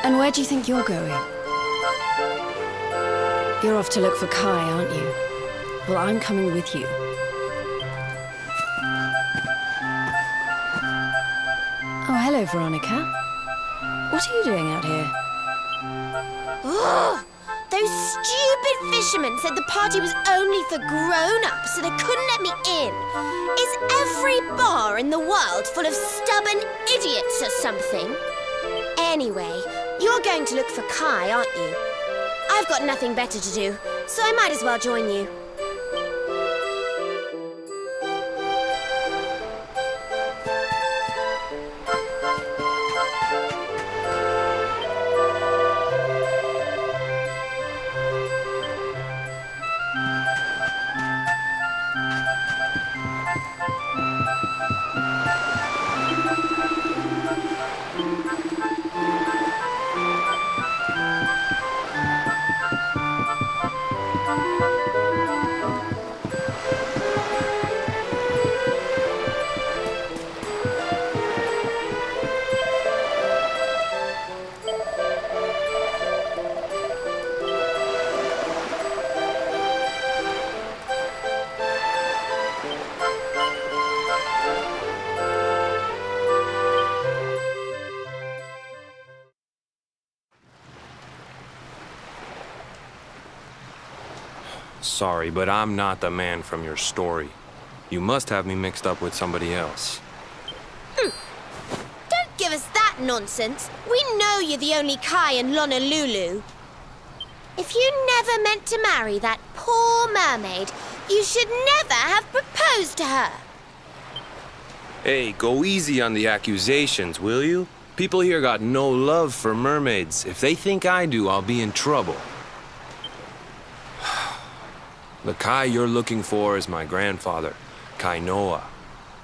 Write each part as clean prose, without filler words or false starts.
And where do you think you're going? You're off to look for Kai, aren't you? Well, I'm coming with you. Oh, hello, Veronica. What are you doing out here? Oh, those stupid fishermen said the party was only for grown-ups, so they couldn't let me in. Is every bar in the world full of stubborn idiots or something? Anyway, you're going to look for Kai, aren't you? I've got nothing better to do, so I might as well join you. Sorry, but I'm not the man from your story. You must have me mixed up with somebody else. Don't give us that nonsense. We know you're the only Kai in Honolulu. If you never meant to marry that poor mermaid, you should never have proposed to her. Hey, go easy on the accusations, will you? People here got no love for mermaids. If they think I do, I'll be in trouble. The Kai you're looking for is my grandfather, Kainoa.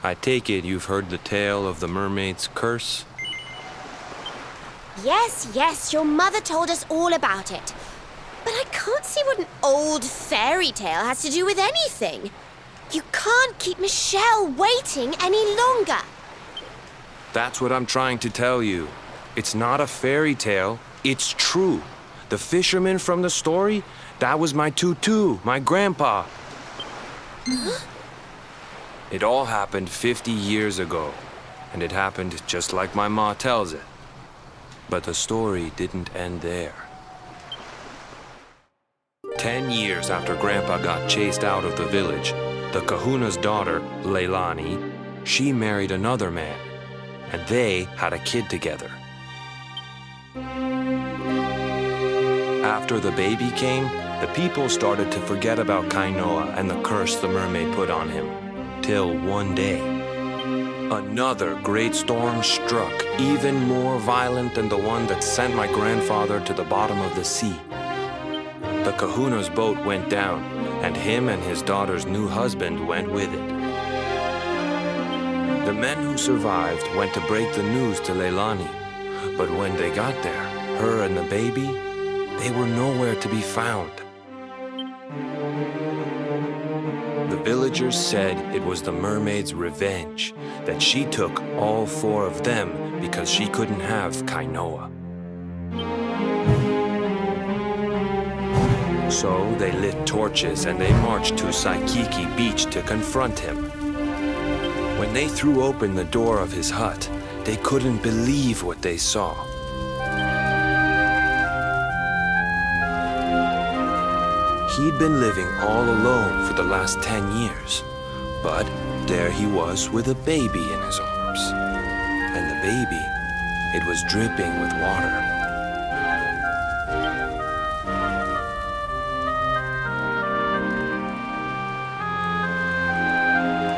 I take it you've heard the tale of the mermaid's curse? Yes, your mother told us all about it. But I can't see what an old fairy tale has to do with anything. You can't keep Michelle waiting any longer. That's what I'm trying to tell you. It's not a fairy tale, it's true. The fisherman from the story, that was my tutu, my grandpa. Huh? It all happened 50 years ago, and it happened just like my ma tells it. But the story didn't end there. 10 years after Grandpa got chased out of the village, the kahuna's daughter, Leilani, she married another man, and they had a kid together. After the baby came, the people started to forget about Kainoa and the curse the mermaid put on him. Till one day, another great storm struck, even more violent than the one that sent my grandfather to the bottom of the sea. The kahuna's boat went down, and him and his daughter's new husband went with it. The men who survived went to break the news to Leilani, but when they got there, her and the baby, they were nowhere to be found. The villagers said it was the mermaid's revenge, that she took all 4 of them because she couldn't have Kainoa. So they lit torches and they marched to Saikiki Beach to confront him. When they threw open the door of his hut, they couldn't believe what they saw. He'd been living all alone for the last 10 years, but there he was with a baby in his arms. And the baby, it was dripping with water.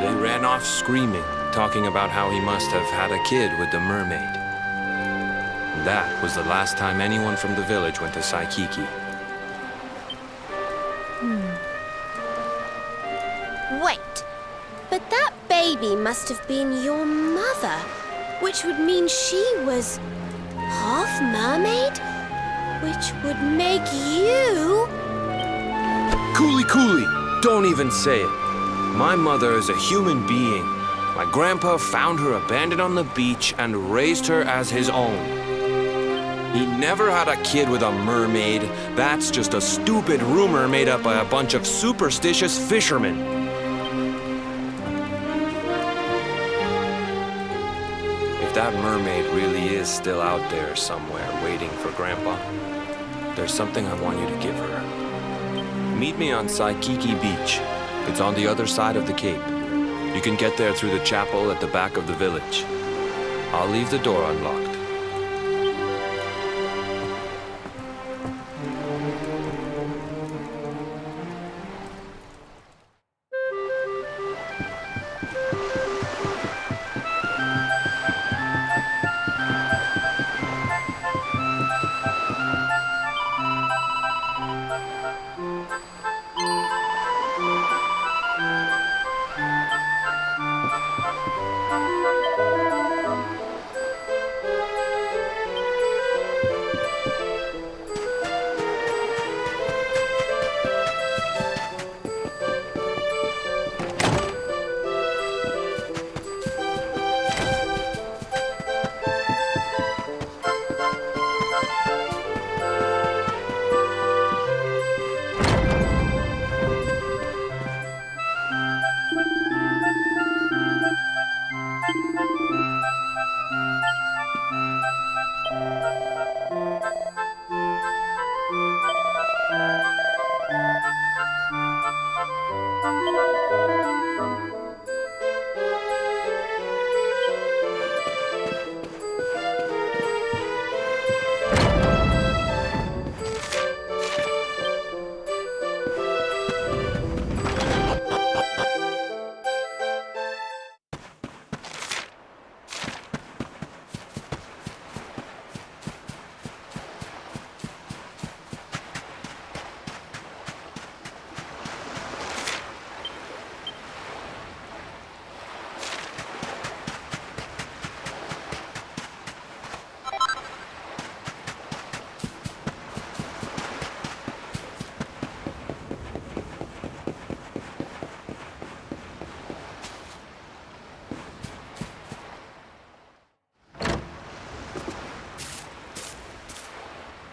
They ran off screaming, talking about how he must have had a kid with the mermaid. That was the last time anyone from the village went to Saikiki. Wait, but that baby must have been your mother, which would mean she was half mermaid, which would make you... Cooley, don't even say it. My mother is a human being. My grandpa found her abandoned on the beach and raised her as his own. He never had a kid with a mermaid. That's just a stupid rumor made up by a bunch of superstitious fishermen. If that mermaid really is still out there somewhere waiting for Grandpa, there's something I want you to give her. Meet me on Saikiki Beach. It's on the other side of the cape. You can get there through the chapel at the back of the village. I'll leave the door unlocked.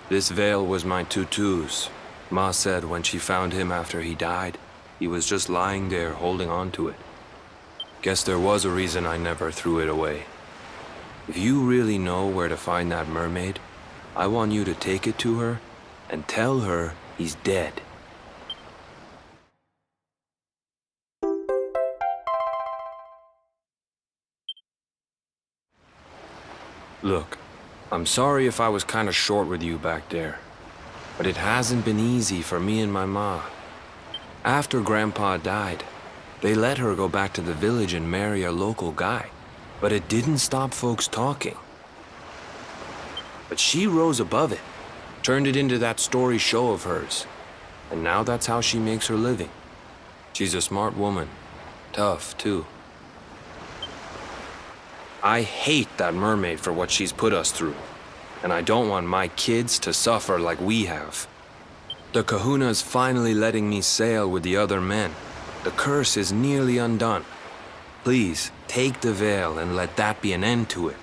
This veil was my tutu's. Ma said when she found him after he died, he was just lying there holding on to it. Guess there was a reason I never threw it away. If you really know where to find that mermaid, I want you to take it to her and tell her he's dead. Look, I'm sorry if I was kinda short with you back there, but it hasn't been easy for me and my ma. After Grandpa died, they let her go back to the village and marry a local guy, but it didn't stop folks talking. But she rose above it, turned it into that story show of hers, and now that's how she makes her living. She's a smart woman, tough too. I hate that mermaid for what she's put us through, and I don't want my kids to suffer like we have. The kahuna's finally letting me sail with the other men. The curse is nearly undone. Please, take the veil and let that be an end to it.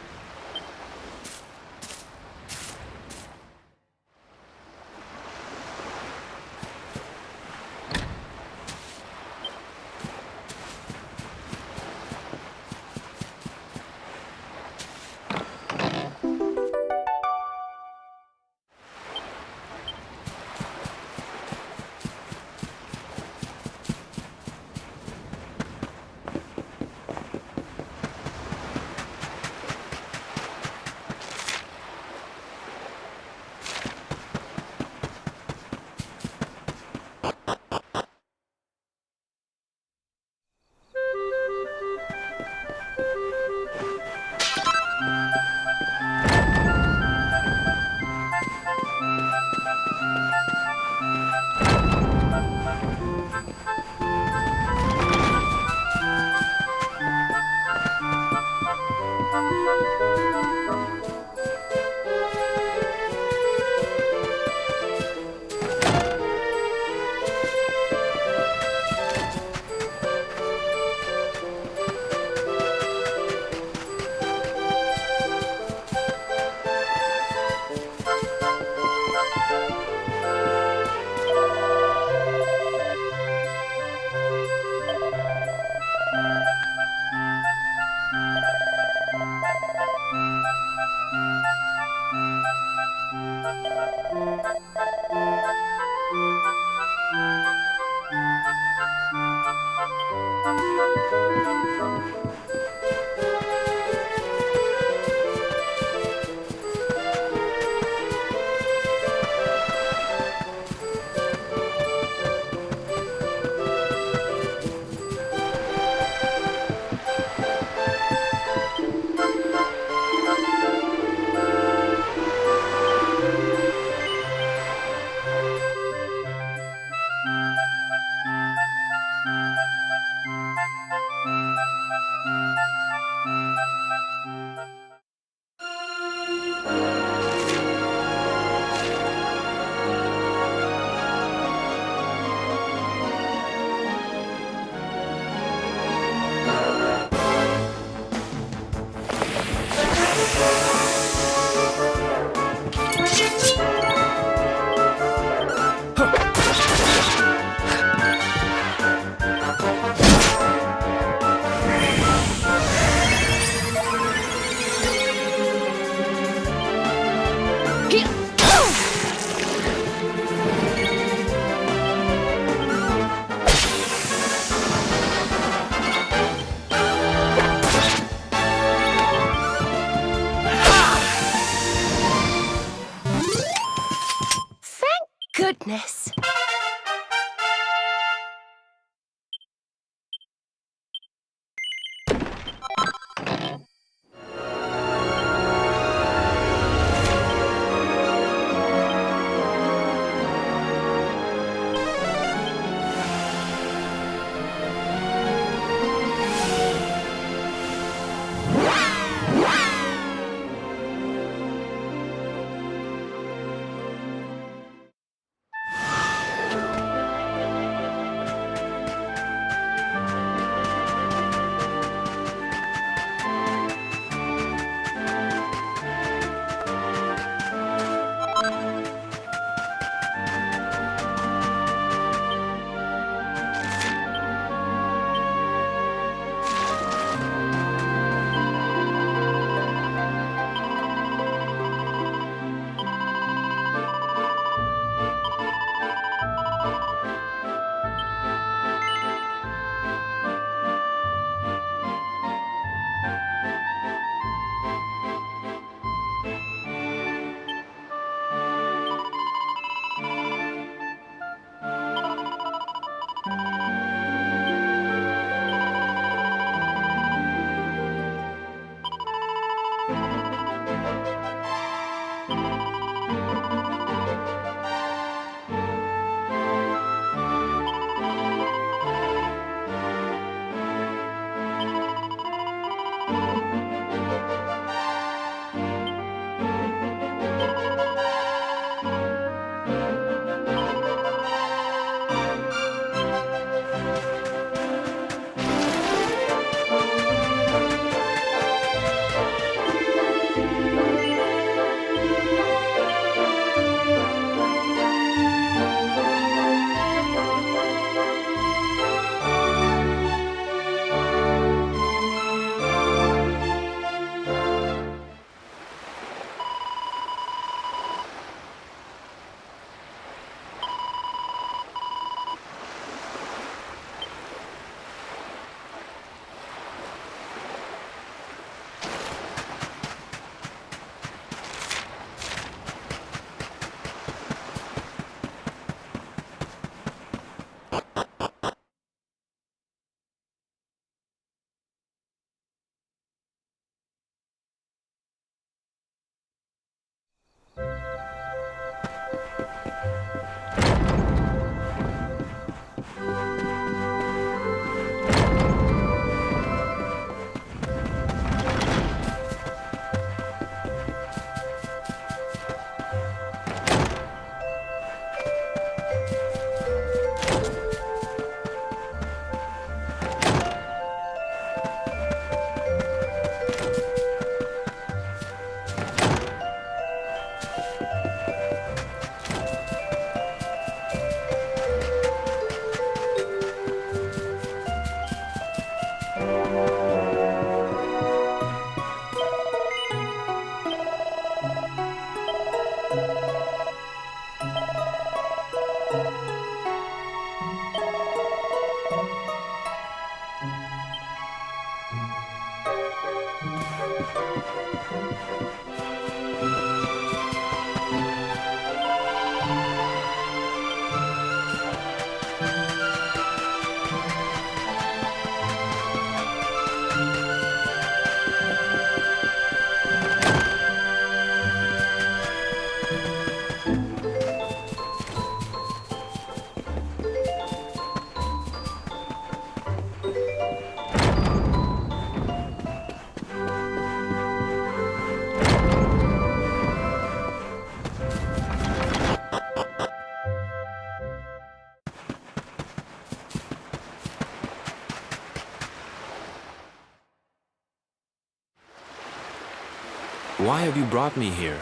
Why have you brought me here?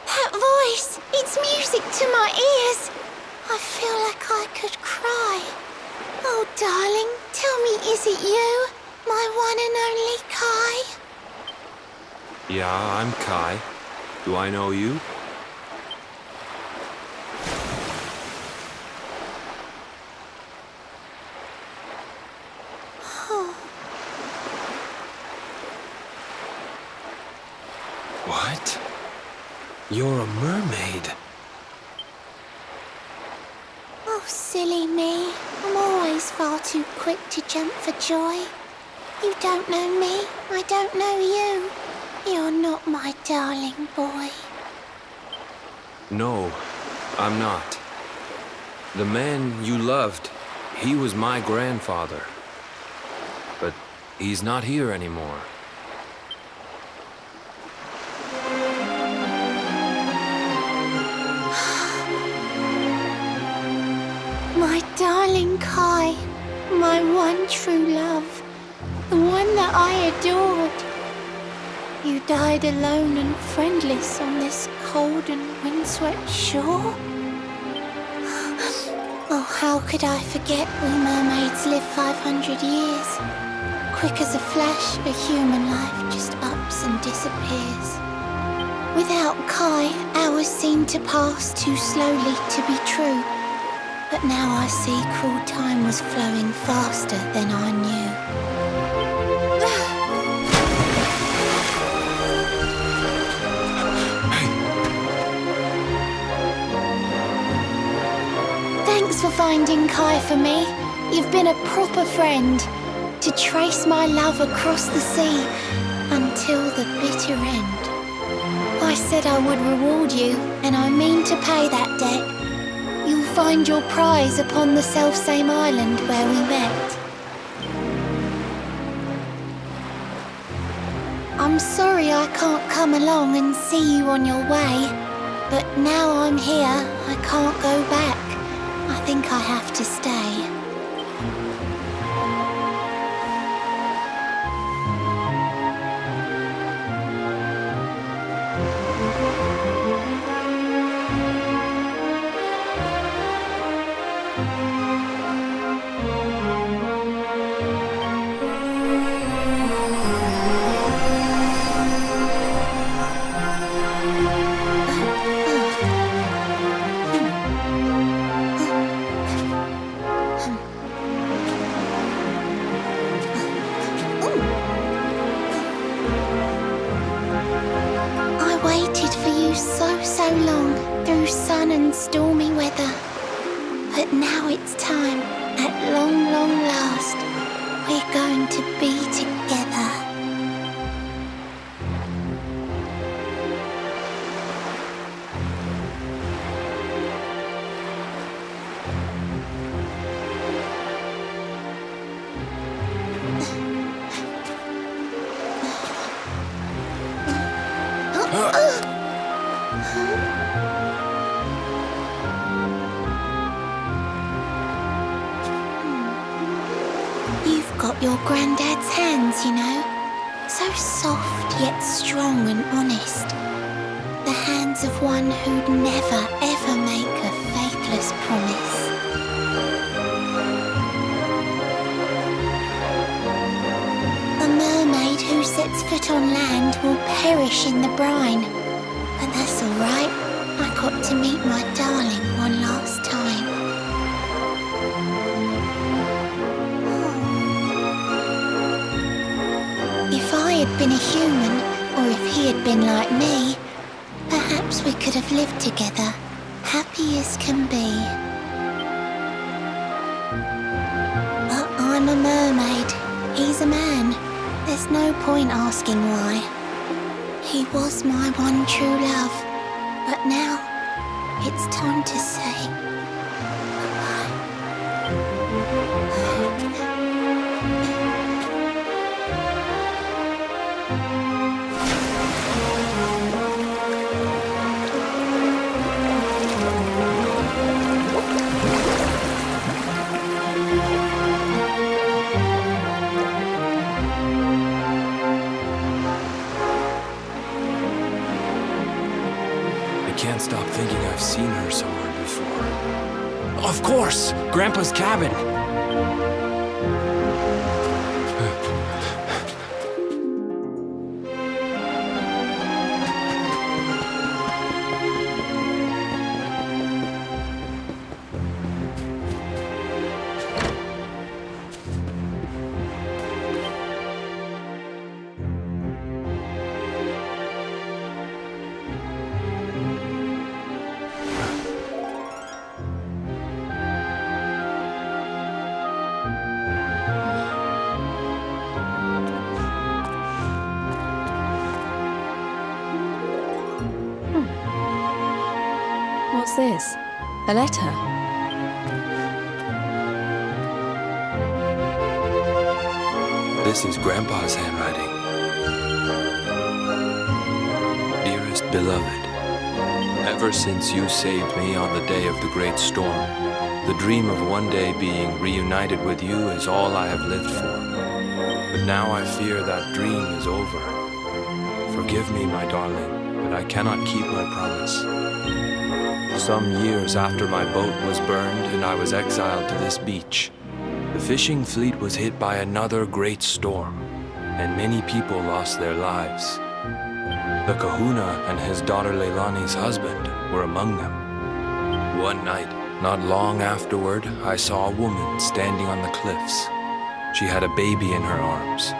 That voice! It's music to my ears! I feel like I could cry. Oh, darling, tell me, is it you? My one and only Kai? Yeah, I'm Kai. Do I know you? What? You're a mermaid. Oh, silly me. I'm always far too quick to jump for joy. You don't know me, I don't know you. You're not my darling boy. No, I'm not. The man you loved, he was my grandfather. But he's not here anymore. My darling Kai, my one true love, the one that I adored. You died alone and friendless on this cold and windswept shore. Oh, how could I forget we mermaids live 500 years? Quick as a flash, a human life just ups and disappears. Without Kai, hours seem to pass too slowly to be true. But now I see cruel time was flowing faster than I knew. Thanks for finding Kai for me. You've been a proper friend. To trace my love across the sea until the bitter end. I said I would reward you, and I mean to pay that debt. You'll find your prize upon the selfsame island where we met. I'm sorry I can't come along and see you on your way, but now I'm here, I can't go back. I think I have to stay. So long through sun and stormy weather, but now it's time, at long, long last, we're going to be together. You've got your granddad's hands, you know. So soft yet strong and honest. The hands of one who'd never ever make a faithless promise. A mermaid who sets foot on land will perish in the brine. But that's all right. I got to meet my darling one last time. had been a human, or if he had been like me, perhaps we could have lived together, happy as can be. But I'm a mermaid. He's a man. There's no point asking why. He was my one true love, but now it's time to say goodbye. I can't stop thinking I've seen her somewhere before. Of course! Grandpa's cabin! What's this? A letter? This is Grandpa's handwriting. Dearest beloved, ever since you saved me on the day of the great storm, the dream of one day being reunited with you is all I have lived for. But now I fear that dream is over. Forgive me, my darling, but I cannot keep my promise. Some years after my boat was burned and I was exiled to this beach, the fishing fleet was hit by another great storm, and many people lost their lives. The kahuna and his daughter Leilani's husband were among them. One night, not long afterward, I saw a woman standing on the cliffs. She had a baby in her arms.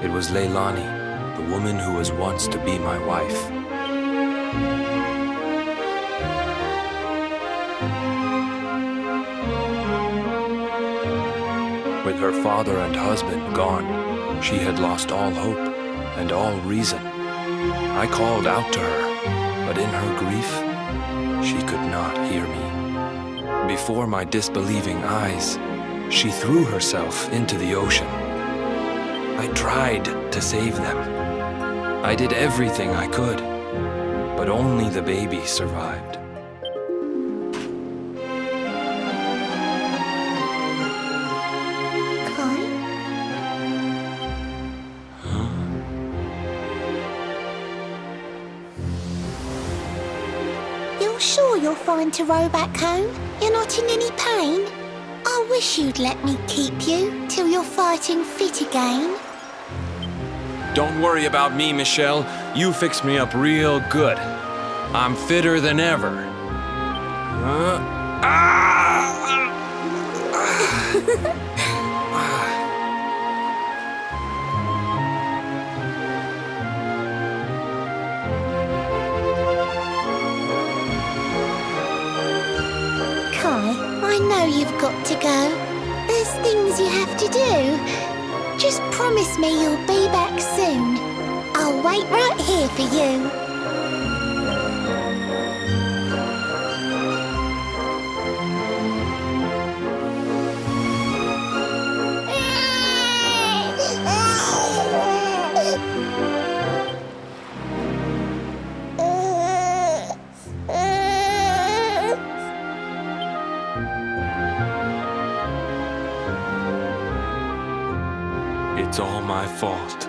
It was Leilani, the woman who was once to be my wife. With her father and husband gone, she had lost all hope and all reason. I called out to her, but in her grief, she could not hear me. Before my disbelieving eyes, she threw herself into the ocean. I tried to save them. I did everything I could, but only the baby survived. Kai? You're sure you're fine to row back home? You're not in any pain? I wish you'd let me keep you till you're fighting fit again. Don't worry about me, Michelle. You fixed me up real good. I'm fitter than ever. Kai, I know you've got to go. There's things you have to do. Just promise me you'll be back soon. I'll wait right here for you. It's all my fault.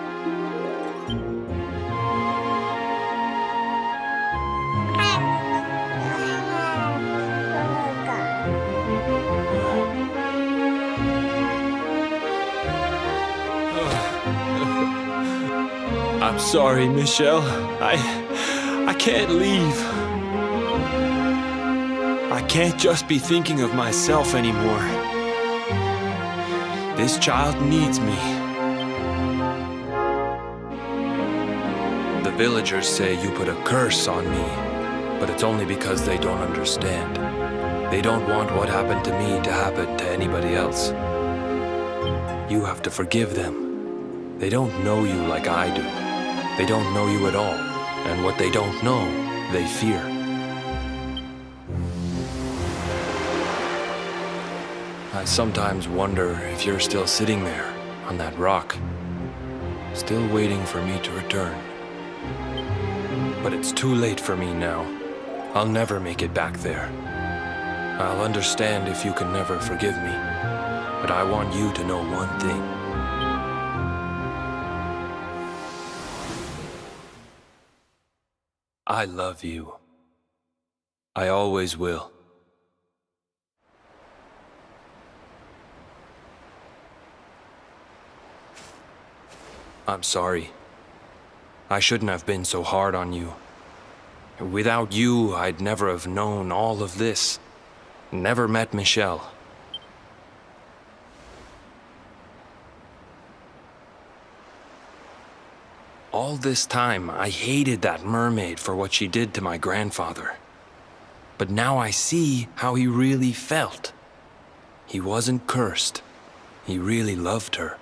I'm sorry, Michelle. I can't leave. I can't just be thinking of myself anymore. This child needs me. villagers say you put a curse on me, but it's only because they don't understand. They don't want what happened to me to happen to anybody else. You have to forgive them. They don't know you like I do. They don't know you at all, and what they don't know, they fear. I sometimes wonder if you're still sitting there on that rock, still waiting for me to return. But it's too late for me now. I'll never make it back there. I'll understand if you can never forgive me, but I want you to know one thing. I love you. I always will. I'm sorry. I shouldn't have been so hard on you. Without you, I'd never have known all of this. Never met Michelle. All this time, I hated that mermaid for what she did to my grandfather. But now I see how he really felt. He wasn't cursed. He really loved her.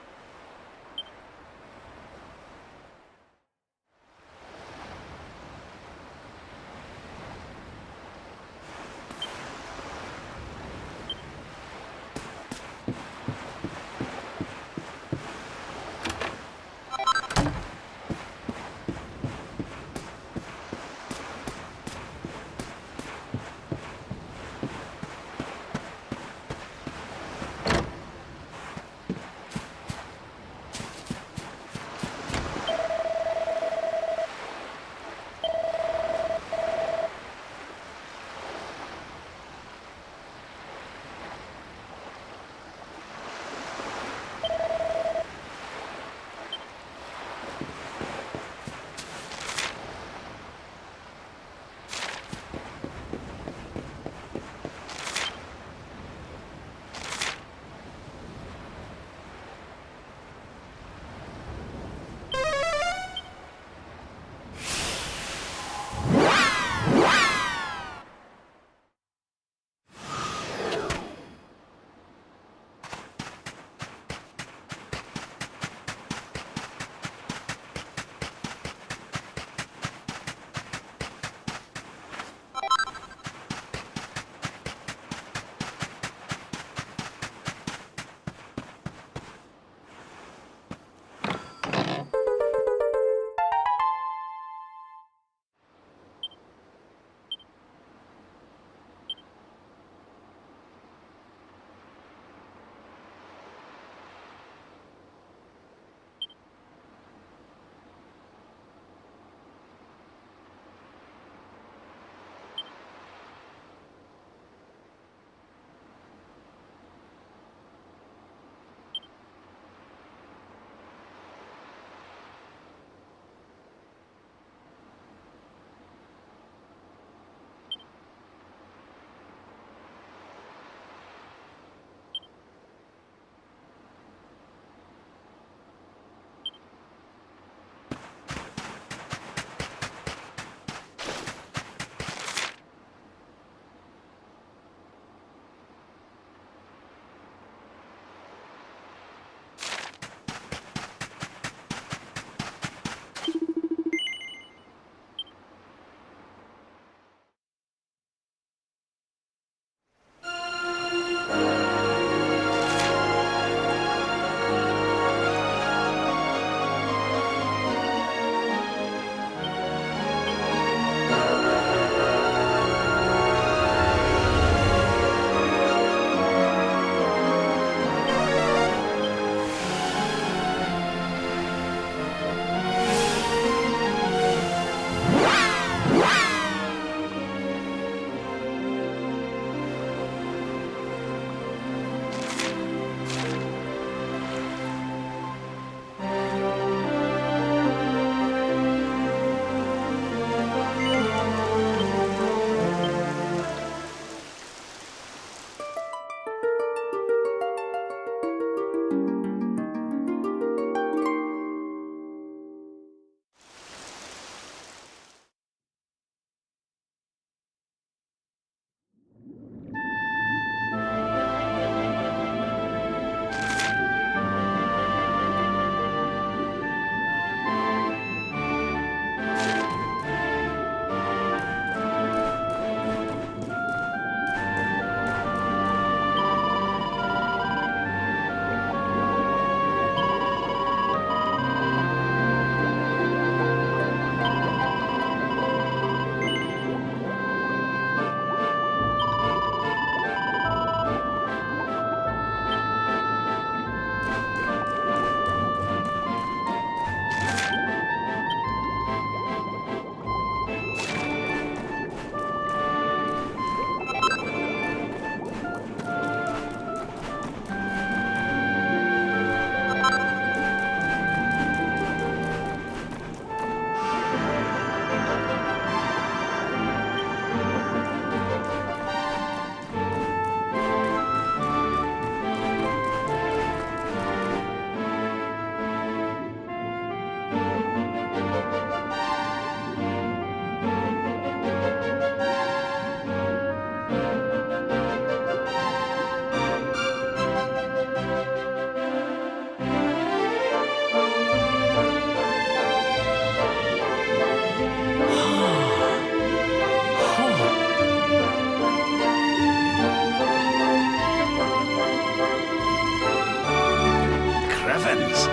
heavens!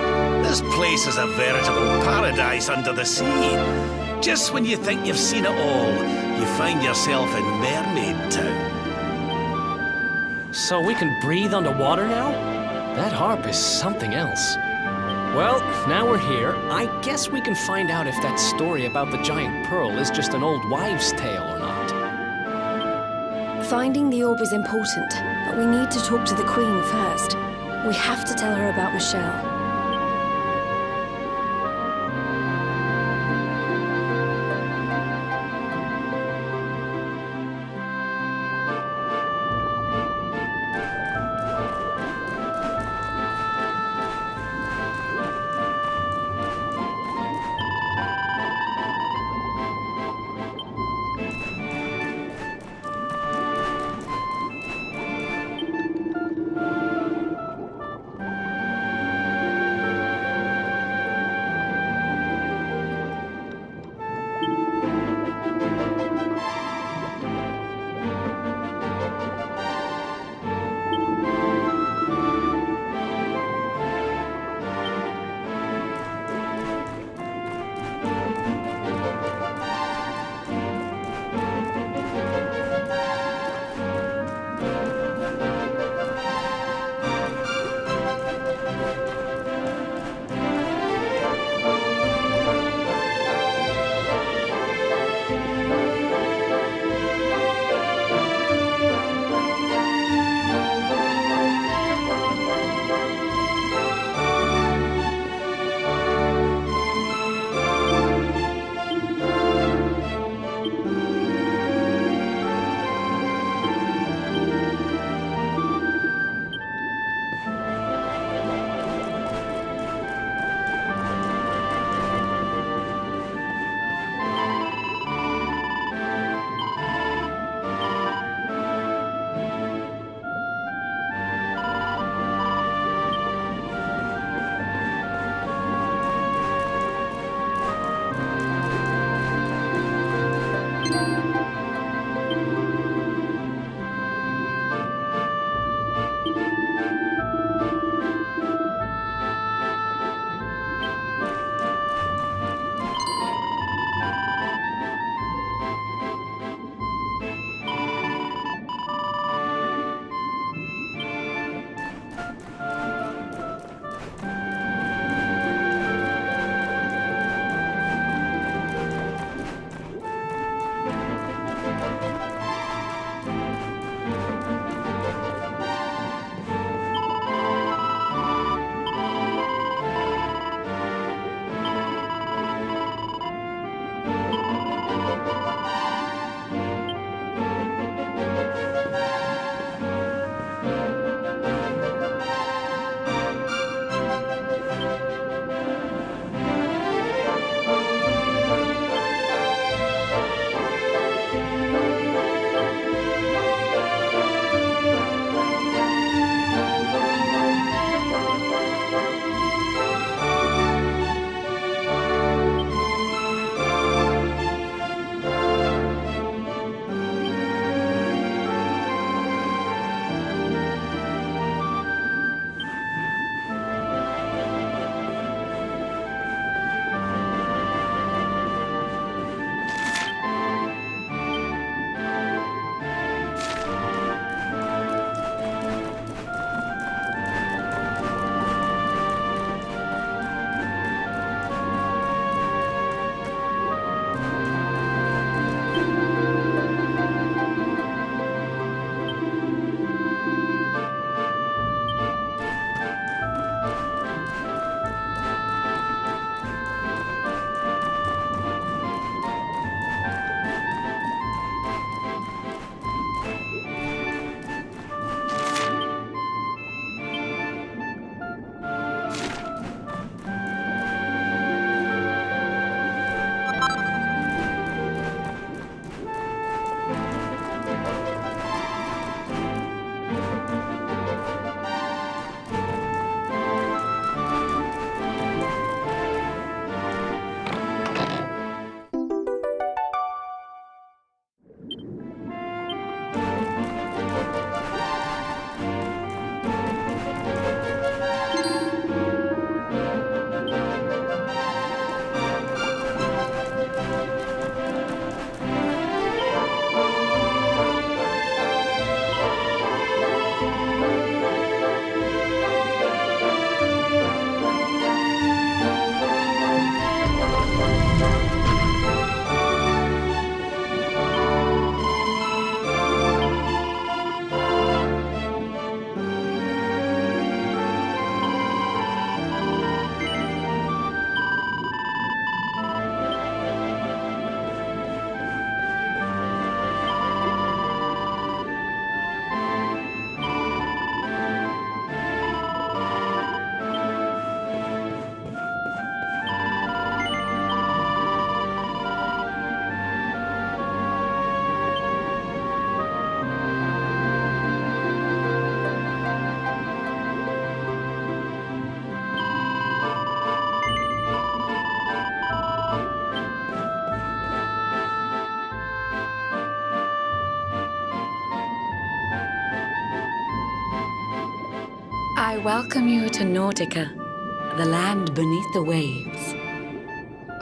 This place is a veritable paradise under the sea. Just when you think you've seen it all, you find yourself in Mermaid Town. So we can breathe underwater now? That harp is something else. Well, now we're here, I guess we can find out if that story about the giant pearl is just an old wives' tale or not. Finding the orb is important, but we need to talk to the Queen first. We have to tell her about Michelle. I welcome you to Nautica, the land beneath the waves.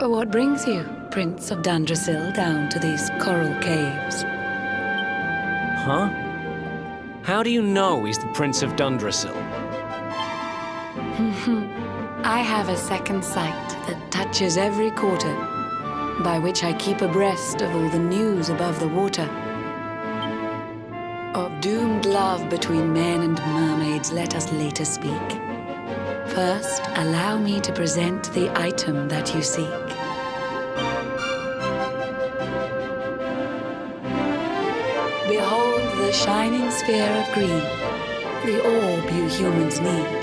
What brings you, Prince of Dundrasil, down to these coral caves? Huh? How do you know he's the Prince of Dundrasil? I have a second sight that touches every quarter, by which I keep abreast of all the news above the water. Of doomed love between men and mermaids, let us later speak. First, allow me to present the item that you seek. Behold the shining sphere of green, the orb you humans need.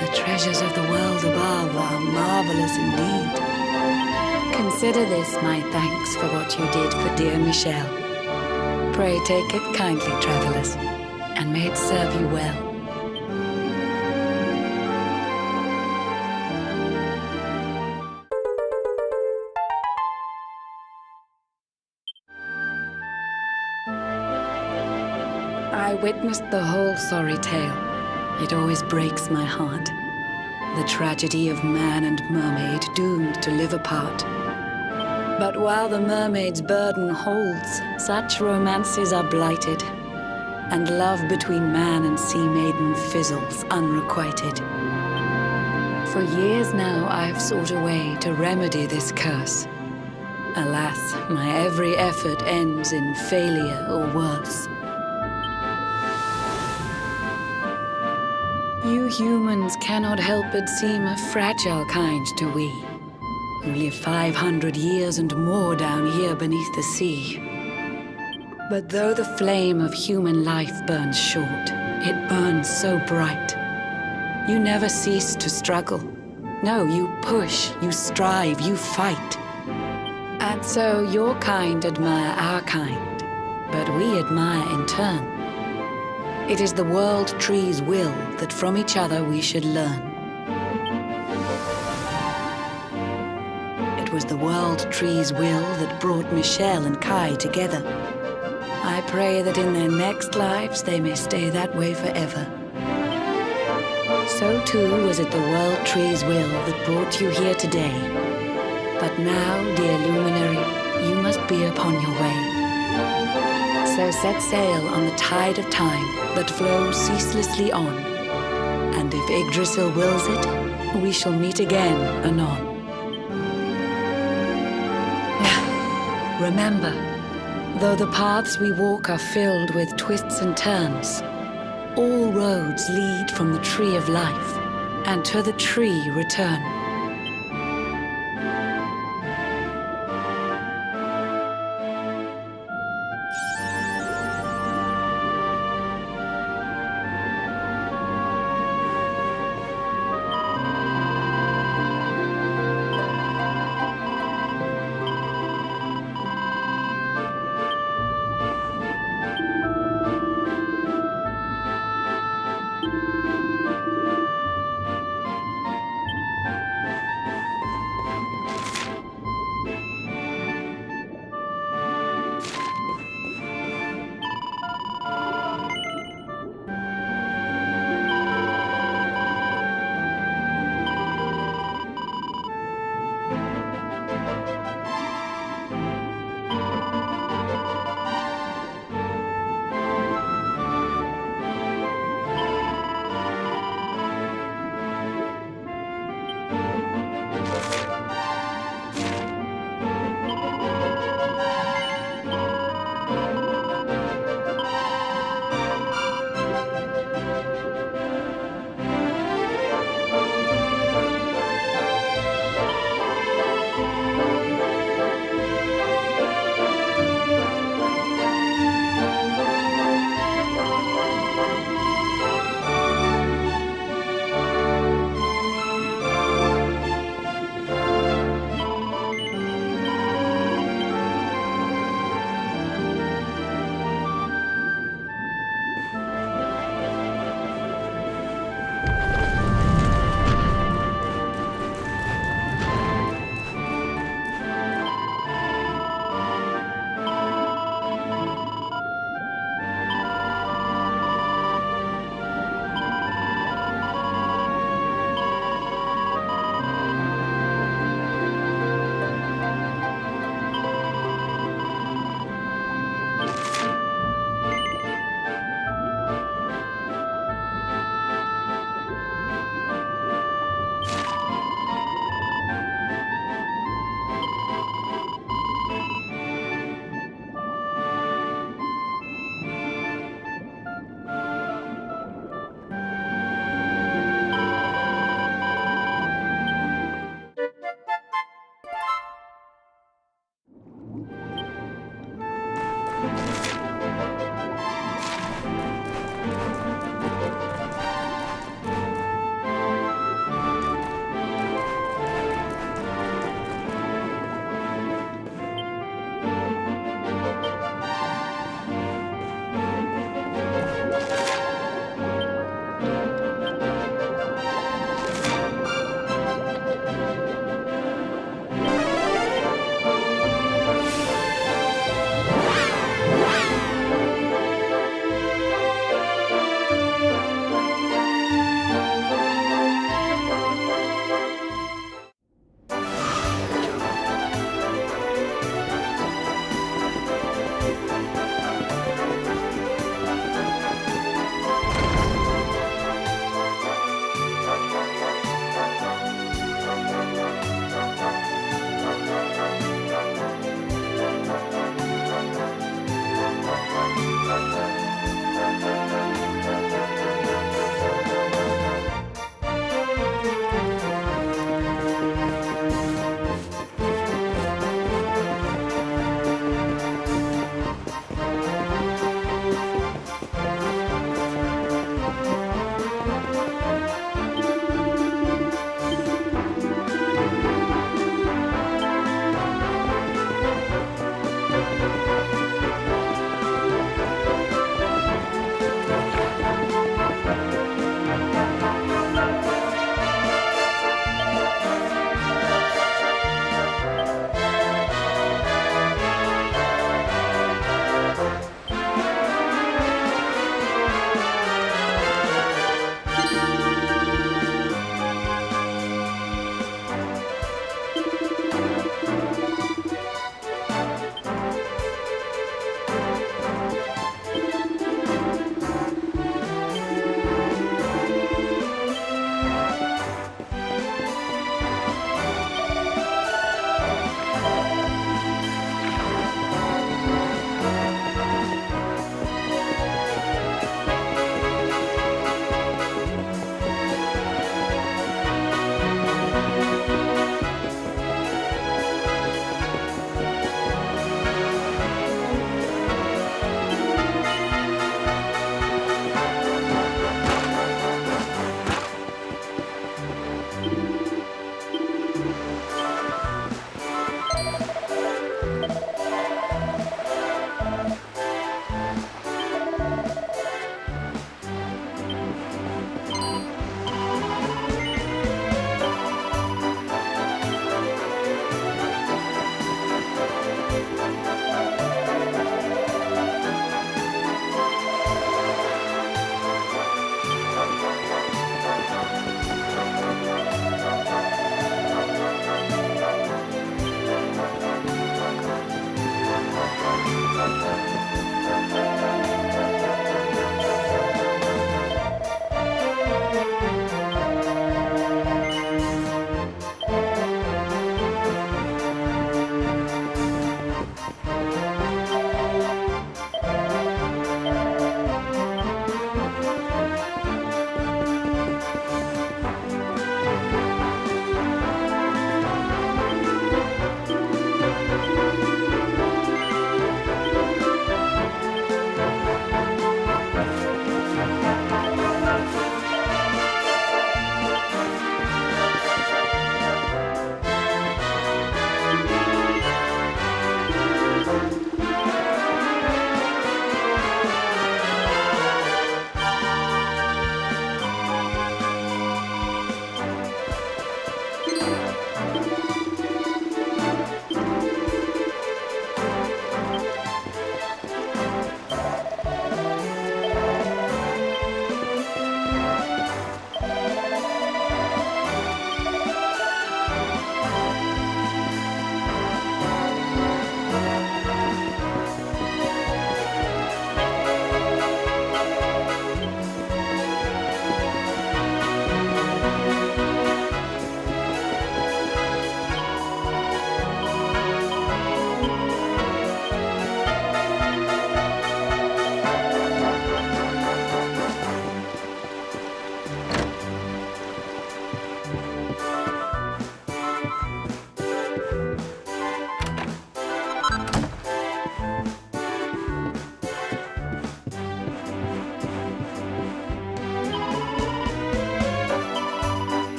The treasures of the world above are marvelous indeed. Consider this my thanks for what you did for dear Michelle. Pray take it kindly, travelers, and may it serve you well. I witnessed the whole sorry tale. It always breaks my heart. The tragedy of man and mermaid doomed to live apart. But while the mermaid's burden holds, such romances are blighted, and love between man and sea maiden fizzles unrequited. For years now I've sought a way to remedy this curse. Alas, my every effort ends in failure or worse. You humans cannot help but seem a fragile kind to we, who live 500 years and more down here beneath the sea. But though the flame of human life burns short, it burns so bright. You never cease to struggle. No, you push, you strive, you fight. And so your kind admire our kind, but we admire in turn. It is the world tree's will that from each other we should learn. It was the world tree's will that brought Michelle and Kai together. I pray that in their next lives they may stay that way forever. So too was it the world tree's will that brought you here today. But now, dear luminary, you must be upon your way. So set sail on the tide of time that flows ceaselessly on. And if Yggdrasil wills it, we shall meet again anon. Remember, though the paths we walk are filled with twists and turns, all roads lead from the tree of life, and to the tree return.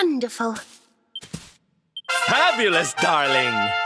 Wonderful. Fabulous, darling!